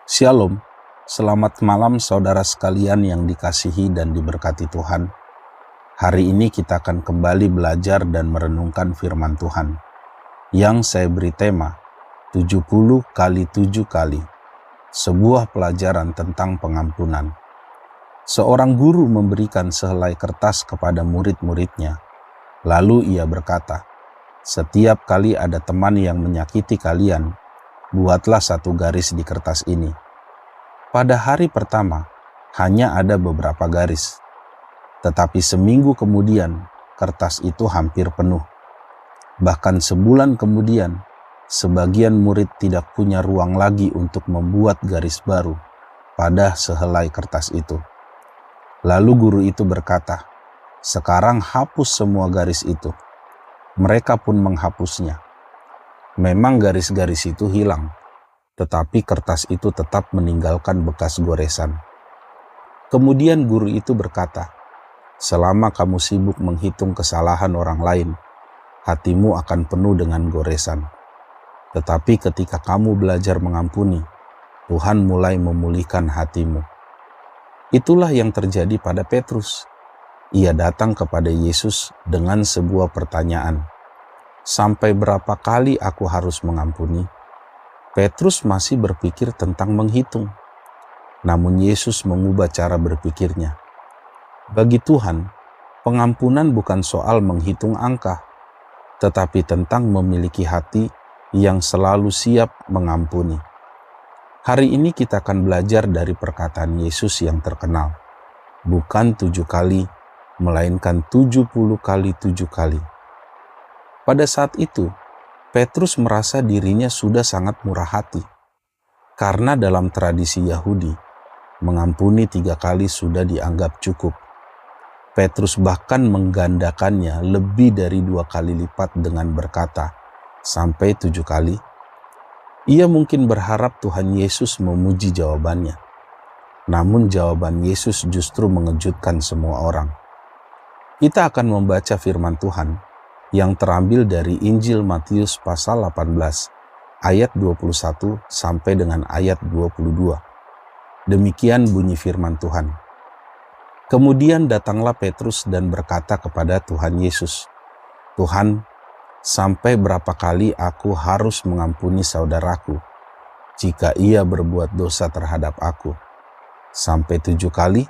Shalom, selamat malam saudara sekalian yang dikasihi dan diberkati Tuhan. Hari ini kita akan kembali belajar dan merenungkan firman Tuhan, yang saya beri tema 70 kali 7 kali, sebuah pelajaran tentang pengampunan. Seorang guru memberikan sehelai kertas kepada murid-muridnya, lalu ia berkata, "Setiap kali ada teman yang menyakiti kalian, buatlah satu garis di kertas ini." Pada hari pertama, hanya ada beberapa garis. Tetapi seminggu kemudian, kertas itu hampir penuh. Bahkan sebulan kemudian, sebagian murid tidak punya ruang lagi untuk membuat garis baru pada sehelai kertas itu. Lalu guru itu berkata, "Sekarang hapus semua garis itu." Mereka pun menghapusnya. Memang garis-garis itu hilang, tetapi kertas itu tetap meninggalkan bekas goresan. Kemudian guru itu berkata, "Selama kamu sibuk menghitung kesalahan orang lain, hatimu akan penuh dengan goresan. Tetapi ketika kamu belajar mengampuni, Tuhan mulai memulihkan hatimu." Itulah yang terjadi pada Petrus. Ia datang kepada Yesus dengan sebuah pertanyaan, "Sampai berapa kali aku harus mengampuni?" Petrus masih berpikir tentang menghitung. Namun Yesus mengubah cara berpikirnya. Bagi Tuhan, pengampunan bukan soal menghitung angka, tetapi tentang memiliki hati yang selalu siap mengampuni. Hari ini kita akan belajar dari perkataan Yesus yang terkenal. Bukan 7 kali, melainkan 70 kali 7 kali. Pada saat itu, Petrus merasa dirinya sudah sangat murah hati, karena dalam tradisi Yahudi, mengampuni 3 kali sudah dianggap cukup. Petrus bahkan menggandakannya lebih dari 2 kali lipat dengan berkata, sampai 7 kali. Ia mungkin berharap Tuhan Yesus memuji jawabannya. Namun jawaban Yesus justru mengejutkan semua orang. Kita akan membaca firman Tuhan yang terambil dari Injil Matius pasal 18 ayat 21 sampai dengan ayat 22. Demikian bunyi firman Tuhan. Kemudian datanglah Petrus dan berkata kepada Tuhan Yesus, "Tuhan, sampai berapa kali aku harus mengampuni saudaraku jika ia berbuat dosa terhadap aku? Sampai 7 kali?"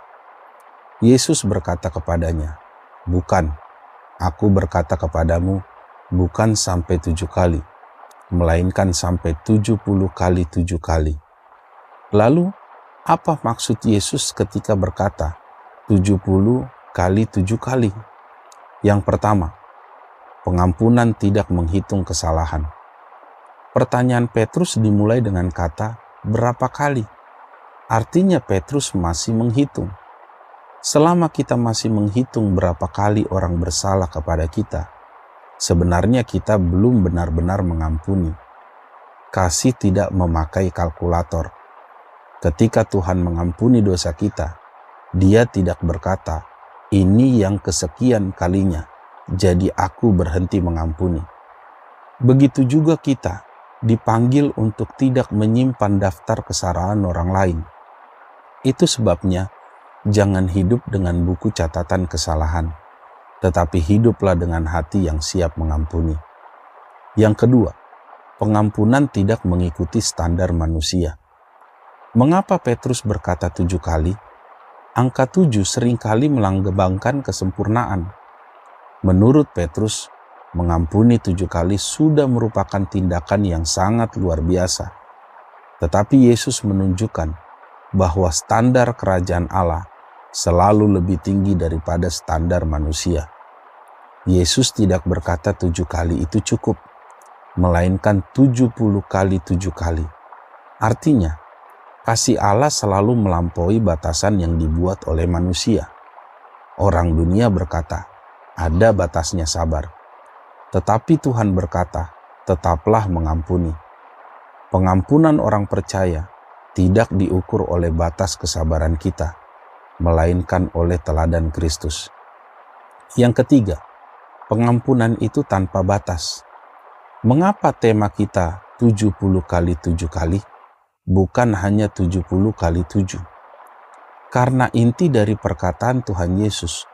Yesus berkata kepadanya, "Bukan. Aku berkata kepadamu, bukan sampai 7 kali, melainkan sampai 70 kali 7 kali. Lalu, apa maksud Yesus ketika berkata 70 kali 7 kali? Yang pertama, pengampunan tidak menghitung kesalahan. Pertanyaan Petrus dimulai dengan kata, "Berapa kali?" Artinya Petrus masih menghitung. Selama kita masih menghitung berapa kali orang bersalah kepada kita, sebenarnya kita belum benar-benar mengampuni. Kasih tidak memakai kalkulator. Ketika Tuhan mengampuni dosa kita, Dia tidak berkata, "Ini yang kesekian kalinya, jadi aku berhenti mengampuni." Begitu juga kita dipanggil untuk tidak menyimpan daftar kesalahan orang lain. Itu sebabnya, jangan hidup dengan buku catatan kesalahan, tetapi hiduplah dengan hati yang siap mengampuni. Yang kedua, pengampunan tidak mengikuti standar manusia. Mengapa Petrus berkata 7 kali? Angka 7 seringkali melambangkan kesempurnaan. Menurut Petrus, mengampuni 7 kali sudah merupakan tindakan yang sangat luar biasa. Tetapi Yesus menunjukkan bahwa standar kerajaan Allah selalu lebih tinggi daripada standar manusia. Yesus tidak berkata 7 kali itu cukup, melainkan 70 kali 7 kali. Artinya, kasih Allah selalu melampaui batasan yang dibuat oleh manusia. Orang dunia berkata, ada batasnya sabar. Tetapi Tuhan berkata, tetaplah mengampuni. Pengampunan orang percaya tidak diukur oleh batas kesabaran kita, melainkan oleh teladan Kristus. Yang ketiga, pengampunan itu tanpa batas. Mengapa tema kita 70 kali 7 kali? bukan hanya 70 kali 7. Karena inti dari perkataan Tuhan Yesus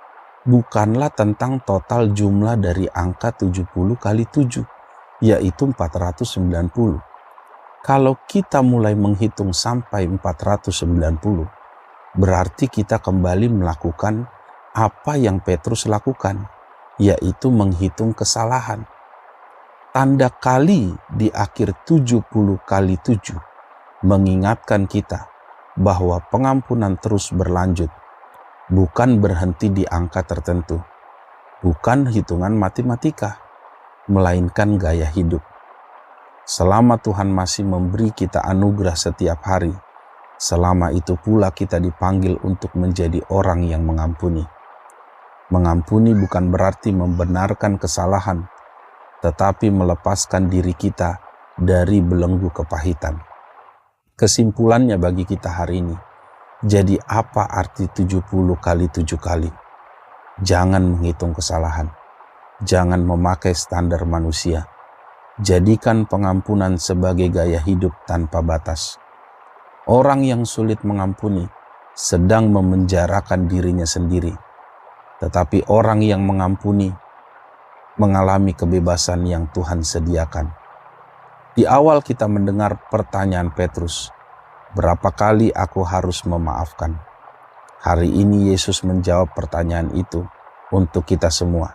bukanlah tentang total jumlah dari angka 70 kali 7, yaitu 490. Kalau kita mulai menghitung sampai 490, berarti kita kembali melakukan apa yang Petrus lakukan, yaitu menghitung kesalahan. Tanda kali di akhir 70 kali 7 mengingatkan kita bahwa pengampunan terus berlanjut, bukan berhenti di angka tertentu, bukan hitungan matematika, melainkan gaya hidup. Selama Tuhan masih memberi kita anugerah setiap hari, selama itu pula kita dipanggil untuk menjadi orang yang mengampuni. Mengampuni bukan berarti membenarkan kesalahan, tetapi melepaskan diri kita dari belenggu kepahitan. Kesimpulannya bagi kita hari ini, jadi apa arti 70 kali 7 kali? Jangan menghitung kesalahan. Jangan memakai standar manusia. Jadikan pengampunan sebagai gaya hidup tanpa batas. Orang yang sulit mengampuni sedang memenjarakan dirinya sendiri. Tetapi orang yang mengampuni mengalami kebebasan yang Tuhan sediakan. Di awal kita mendengar pertanyaan Petrus, berapa kali aku harus memaafkan? Hari ini Yesus menjawab pertanyaan itu untuk kita semua.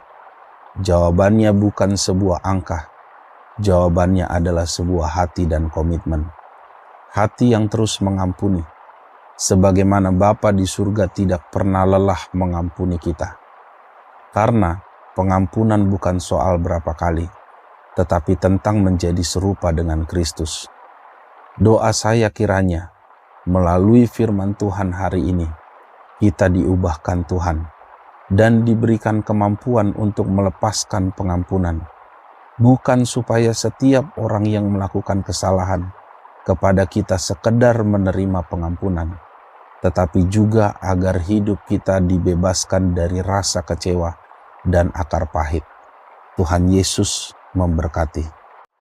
Jawabannya bukan sebuah angka, jawabannya adalah sebuah hati dan komitmen. Hati yang terus mengampuni, sebagaimana Bapa di surga tidak pernah lelah mengampuni kita. Karena pengampunan bukan soal berapa kali, tetapi tentang menjadi serupa dengan Kristus. Doa saya kiranya, melalui firman Tuhan hari ini, kita diubahkan Tuhan dan diberikan kemampuan untuk melepaskan pengampunan. Bukan supaya setiap orang yang melakukan kesalahan kepada kita sekedar menerima pengampunan, tetapi juga agar hidup kita dibebaskan dari rasa kecewa dan akar pahit. Tuhan Yesus memberkati.